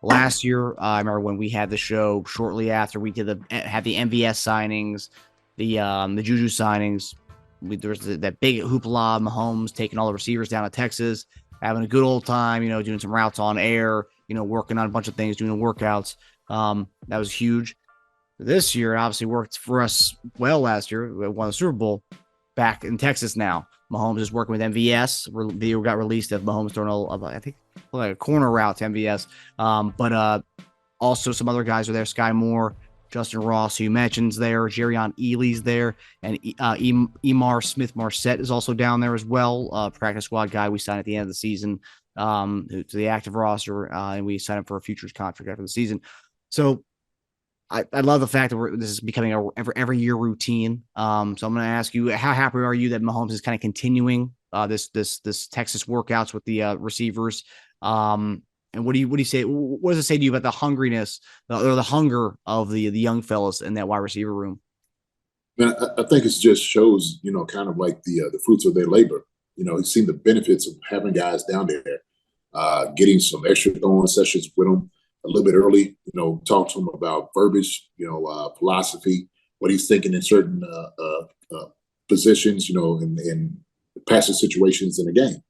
last year. I remember when we had the show shortly after we had the MVS signings, the Juju signings. There was that big hoopla, Mahomes taking all the receivers down to Texas, having a good old time, doing some routes on air, working on a bunch of things, doing workouts. That was huge. This year, obviously, worked for us well last year. We won the Super Bowl back in Texas now. Mahomes is working with MVS. Video got released of Mahomes throwing I think, like a corner route to MVS. But also some other guys are there. Sky Moore, Justyn Ross, who you mentioned, is there. Jerrion Ealy's there. And Emar Smith-Marsette is also down there as well. Practice squad guy we signed at the end of the season to the active roster. And we signed him for a futures contract after the season. So I love the fact that this is becoming a every year routine. So I'm going to ask you, how happy are you that Mahomes is kind of continuing this Texas workouts with the receivers? And what do you say? What does it say to you about the hungriness or the hunger of the young fellas in that wide receiver room? I think it just shows, kind of like the fruits of their labor. He's seen the benefits of having guys down there, getting some extra throwing sessions with them a little bit early, talk to him about verbiage, philosophy, what he's thinking in certain positions, in passing situations in the game.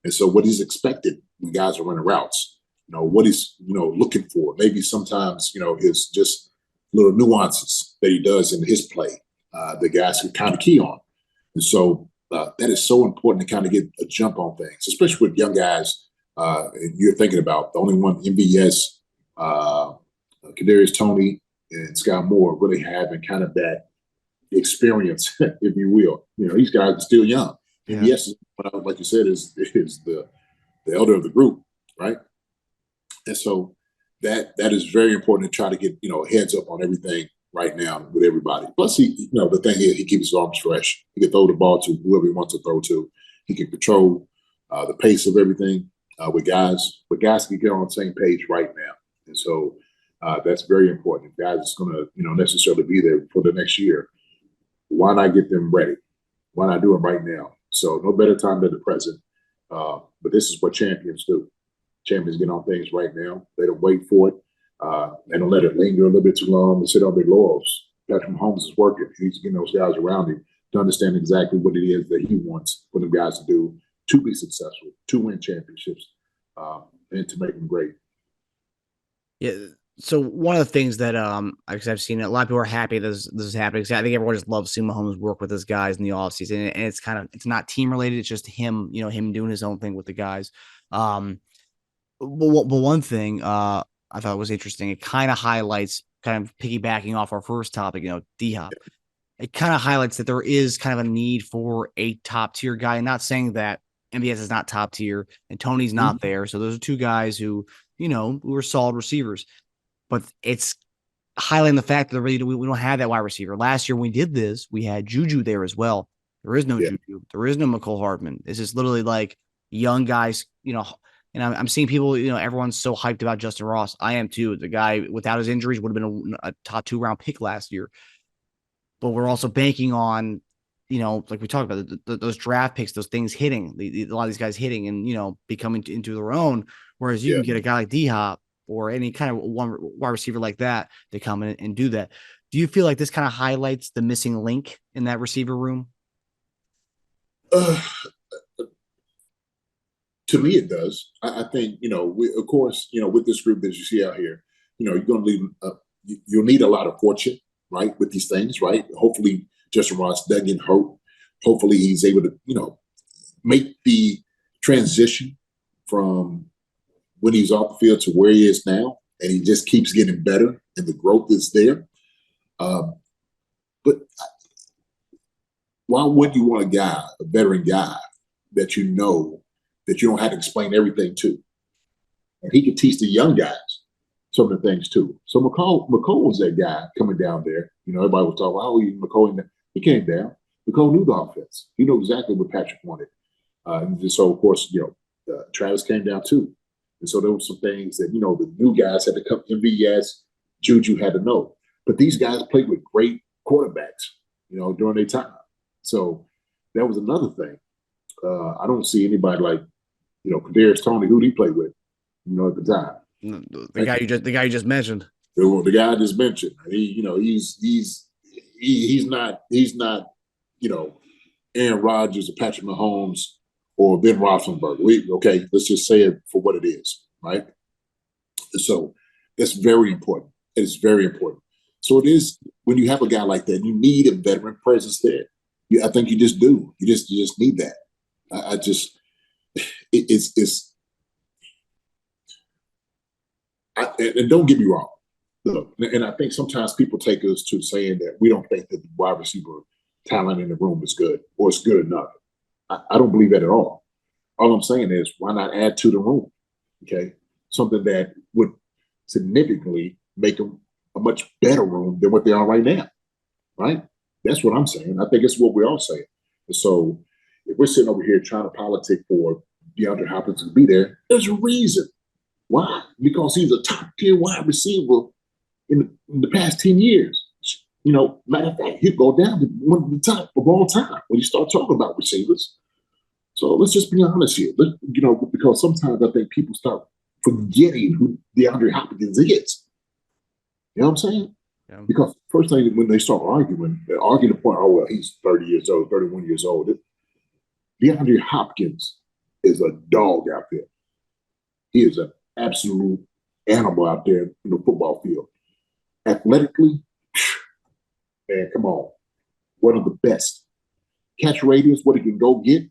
And so what he's expected when guys are running routes, what he's, looking for. Maybe sometimes, his just little nuances that he does in his play, the guys can kind of key on. And so that is so important to kind of get a jump on things, especially with young guys. You're thinking about the only one MVS, Kadarius Toney and Sky Moore really having kind of that experience, if you will. These guys are still young. Yeah. And yes, like you said, is the elder of the group, right? And so that is very important to try to get heads up on everything right now with everybody. Plus, the thing is, he keeps his arms fresh. He can throw the ball to whoever he wants to throw to. He can control the pace of everything with guys. But guys can get on the same page right now. And so that's very important. If guys is going to, necessarily be there for the next year, why not get them ready? Why not do it right now? So no better time than the present. But this is what champions do. Champions get on things right now. They don't wait for it. They don't let it linger a little bit too long and sit on their laurels. Patrick Mahomes is working. He's getting those guys around him to understand exactly what it is that he wants for them guys to do to be successful, to win championships, and to make them great. Yeah. So one of the things that I've seen, a lot of people are happy this is happening. I think everyone just loves seeing Mahomes work with his guys in the offseason. And it's not team related. It's just him, him doing his own thing with the guys. But one thing I thought was interesting, it kind of highlights, kind of piggybacking off our first topic, D-Hop. It kind of highlights that there is kind of a need for a top tier guy. And not saying that MVS is not top tier and Tony's not there. So those are two guys who were solid receivers. But it's highlighting the fact that we don't have that wide receiver. Last year when we did this, we had Juju there as well. There is no Juju. There is no McCole Hardman. This is literally like young guys, and I'm seeing people, everyone's so hyped about Justyn Ross. I am too. The guy, without his injuries, would have been a top 2-round pick last year. But we're also banking on, like we talked about, those draft picks, those things hitting, a lot of these guys hitting and, becoming into their own. Whereas you can get a guy like D-Hop or any kind of one wide receiver like that to come in and do that. Do you feel like this kind of highlights the missing link in that receiver room? To me, it does. I think, of course, with this group that you see out here, you're going to leave, you'll need a lot of fortune, right, with these things, right? Hopefully, Justyn Ross doesn't get hurt. Hopefully, he's able to, make the transition from when he's off the field to where he is now, and he just keeps getting better, and the growth is there. But why would you want a veteran guy that you don't have to explain everything to? And he can teach the young guys some of the things too. So McCole was that guy coming down there. Everybody was talking, McCole, he came down. McCole knew the offense. He knew exactly what Patrick wanted. And so, of course, Travis came down too. And so there were some things that, the new guys had to come, MVS, Juju had to know. But these guys played with great quarterbacks, during their time. So that was another thing. I don't see anybody like, Kadarius Toney, who he played with, at the time. The guy you just mentioned. The guy I just mentioned. He's not Aaron Rodgers or Patrick Mahomes or Ben Roethlisberger. Okay, let's just say it for what it is, right? So that's very important. It is very important. So it is when you have a guy like that, you need a veteran presence there. I think you just do. You just need that. I just it's and don't get me wrong. Look, and I think sometimes people take us to saying that we don't think that the wide receiver talent in the room is good or it's good enough. I don't believe that at all. All I'm saying is why not add to the room? Okay, something that would significantly make them a much better room than what they are right now. Right? That's what I'm saying. I think it's what we're all saying. And so if we're sitting over here trying to politic for DeAndre Hopkins to be there, there's a reason. Why? Because he's a top tier wide receiver in the past 10 years. Matter of fact, he'll go down to one of the top of all time when you start talking about receivers. So let's just be honest here. Because sometimes I think people start forgetting who DeAndre Hopkins is. You know what I'm saying? Yeah. Because first thing when they start arguing, they argue the point, oh, well, he's 30 years old, 31 years old. DeAndre Hopkins is a dog out there. He is an absolute animal out there in the football field. Athletically, man, come on. One of the best. Catch radius, what he can go get,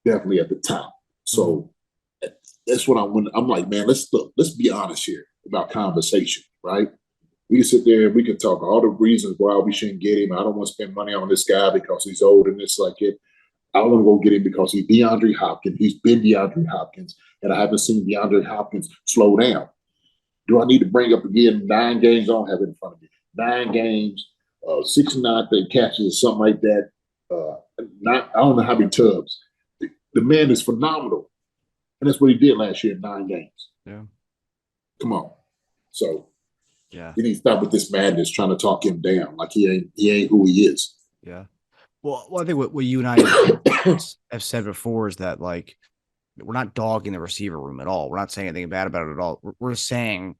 definitely at the top. So that's what I'm like, man, let's be honest here about conversation, right? We can sit there and we can talk all the reasons why we shouldn't get him. I don't want to spend money on this guy because he's old and it's like it. I want to go get him because he's DeAndre Hopkins. He's been DeAndre Hopkins, and I haven't seen DeAndre Hopkins slow down. Do I need to bring up again 9 games? I don't have it in front of me. 9 games, 69 catches or something like that. I don't know how many tubs. The man is phenomenal, and that's what he did last year in 9 games. Yeah, come on. So yeah, you need to stop with this madness trying to talk him down like he ain't who he is. Yeah. Well, I think what you and I have said before is that, like, we're not dogging the receiver room at all. We're not saying anything bad about it at all. We're saying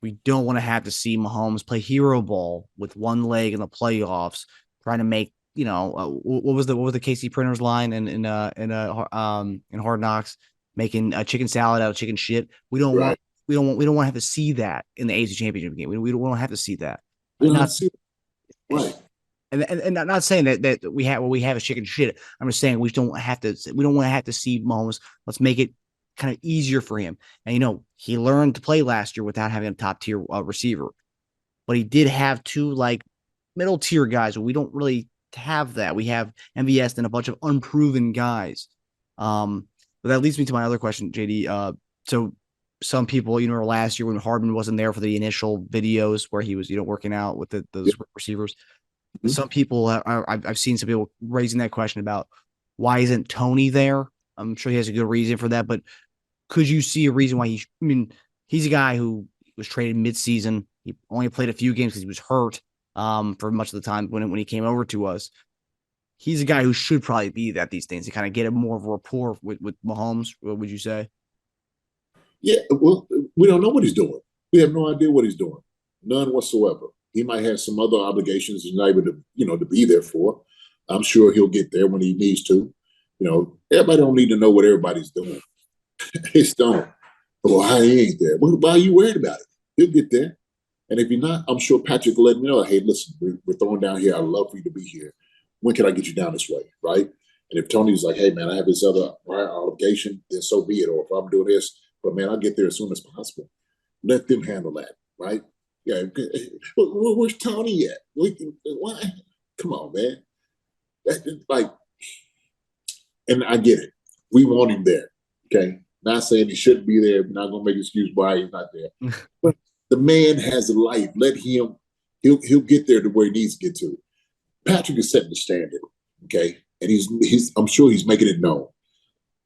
we don't want to have to see Mahomes play hero ball with one leg in the playoffs, trying to make, what was the Casey Printer's line in Hard Knocks, making a chicken salad out of chicken shit. We don't want to have to see that in the AFC Championship game. We don't want to have to see that. Right. And not saying that we have a chicken shit. I'm just saying we don't want to have to see Mahomes. Let's make it kind of easier for him. And he learned to play last year without having a top tier receiver, but he did have 2 like middle tier guys. We don't really have that. We have MVS and a bunch of unproven guys. But that leads me to my other question, JD. So some people, last year when Hardman wasn't there for the initial videos where he was, working out with those receivers. Mm-hmm. Some people I've seen some people raising that question about why isn't Tony there? I'm sure he has a good reason for that, but could you see a reason why he's a guy who was traded mid-season. He only played a few games because he was hurt for much of the time when he came over to us. He's a guy who should probably be at these things to kind of get more of a rapport with Mahomes. What would you say? Yeah, well, we don't know what he's doing. We have no idea what he's doing. None whatsoever. He might have some other obligations he's not able to, to be there for. I'm sure he'll get there when he needs to. Everybody don't need to know what everybody's doing. It's done. Well, he ain't there. Why are you worried about it? He'll get there. And if you're not, I'm sure Patrick will let me know, hey, listen, we're throwing down here. I'd love for you to be here. When can I get you down this way, right? And if Tony's like, hey, man, I have this other obligation, then so be it. Or if I'm doing this, but, man, I'll get there as soon as possible. Let them handle that, right? Yeah. Where's Tony at? Why? Come on, man. And I get it. We want him there, okay? Not saying he shouldn't be there. We're not going to make an excuse why he's not there. But the man has a life. Let him. He'll get there to where he needs to get to. Patrick is setting the standard, okay? And I'm sure he's making it known.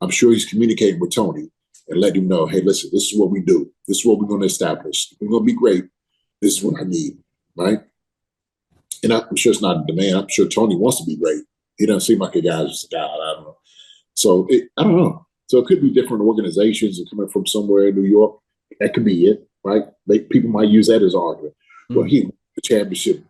I'm sure he's communicating with Tony and letting him know, hey, listen, this is what we do. This is what we're going to establish. We're going to be great. This is what I need, right? And I'm sure it's not a demand. I'm sure Tony wants to be great. He doesn't seem like a guy who's just a guy. I don't know. So I don't know. So it could be different organizations coming from somewhere in New York. That could be it, right? People might use that as argument. Well, he the championship,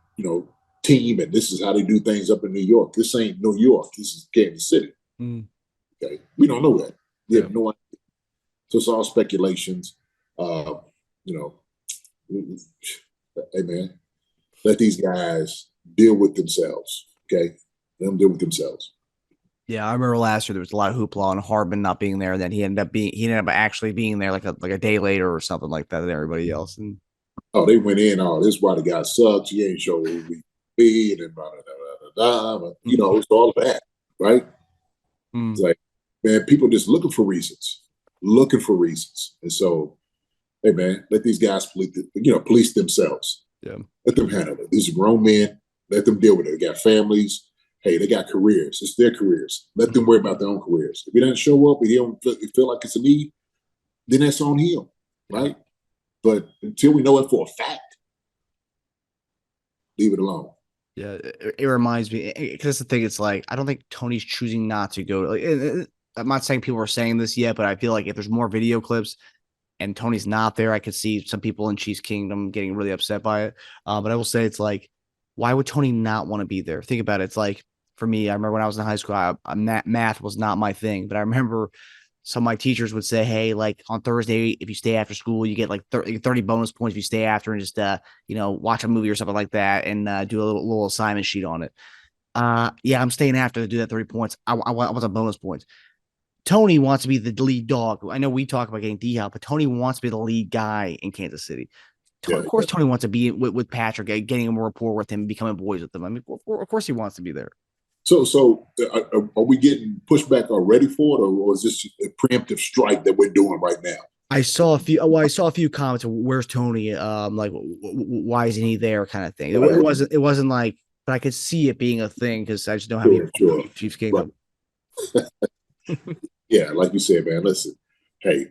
team, and this is how they do things up in New York. This ain't New York. This is Kansas City. Okay, we don't know that. We have no idea. So it's all speculations. Hey man, let these guys deal with themselves. Okay, let them deal with themselves. Yeah, I remember last year there was a lot of hoopla on Hardman not being there, and then he ended up actually being there like a day later or something like that than everybody else. And they went in. Oh, this is why the guy sucks. He ain't sure who we be, and then blah, blah, blah, blah, blah. It's all that, right? It's like, man, people just looking for reasons, and so, hey man, let these guys police themselves. Yeah, let them handle it. These are grown men. Let them deal with it. They got families. Hey, they got careers. It's their careers. Let them worry about their own careers. If he doesn't show up, if he don't feel like it's a need, then that's on him, right? But until we know it for a fact, leave it alone. Yeah, it reminds me, because that's the thing. It's like, I don't think Tony's choosing not to go. Like, I'm not saying people are saying this yet, but I feel like if there's more video clips and Tony's not there, I could see some people in Chiefs Kingdom getting really upset by it. But I will say, it's like, why would Tony not want to be there? Think about it. It's like, for me, I remember when I was in high school, math was not my thing, but I remember some of my teachers would say, hey, like on Thursday, if you stay after school, you get like 30 bonus points if you stay after and just, watch a movie or something like that and do a little assignment sheet on it. Yeah, I'm staying after to do that 30 points. I want some bonus points. Tony wants to be the lead dog. I know we talk about getting D-Hop, but Tony wants to be the lead guy in Kansas City. Of course, Tony wants to be with Patrick, getting a rapport with him, becoming boys with him. I mean, of course he wants to be there. So are we getting pushback already for it, or is this a preemptive strike that we're doing right now? I saw a few comments of where's Tony? Like why isn't he there? Kind of thing. It wasn't like, but I could see it being a thing because I just don't have Chiefs Kingdom. Right. Yeah, like you said, man. Listen, hey,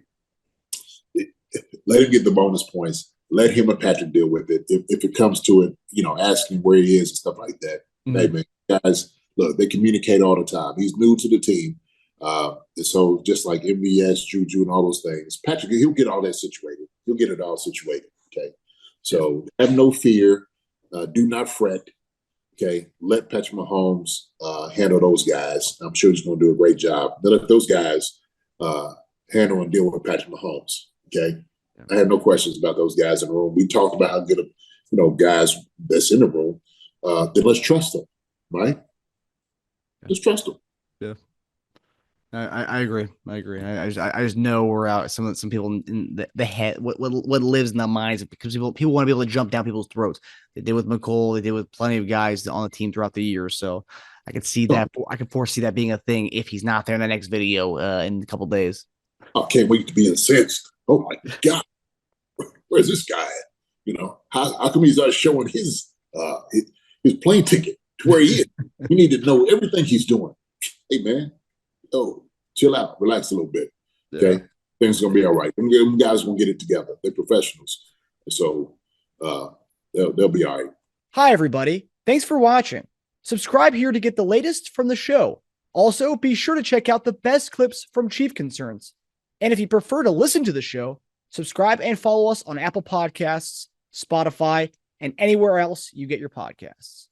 let him get the bonus points. Let him and Patrick deal with it. If it comes to it, ask him where he is and stuff like that. Hey, man, guys. Look, they communicate all the time. He's new to the team. And so just like MVS, Juju, and all those things, Patrick, he'll get all that situated. He'll get it all situated, okay? So have no fear. Do not fret, okay? Let Patrick Mahomes handle those guys. I'm sure he's going to do a great job. Let those guys handle and deal with Patrick Mahomes, okay? I have no questions about those guys in the room. We talked about how good of guys that's in the room. Then let's trust them, right? Just trust them. Yeah, I agree. I just know we're out. Some people in the head, what lives in the minds, because people want to be able to jump down people's throats. They did with McCole. They did with plenty of guys on the team throughout the year. So I could see that. I could foresee that being a thing if he's not there in the next video in a couple of days. I can't wait to be incensed. Oh my God, where's this guy at? How come he's not showing his plane ticket to where he is? We need to know everything he's doing. Hey, man, chill out, relax a little bit, okay? Yeah. Things are going to be all right. Them guys will get it together. They're professionals. So they'll be all right. Hi, everybody. Thanks for watching. Subscribe here to get the latest from the show. Also, be sure to check out the best clips from Chief Concerns. And if you prefer to listen to the show, subscribe and follow us on Apple Podcasts, Spotify, and anywhere else you get your podcasts.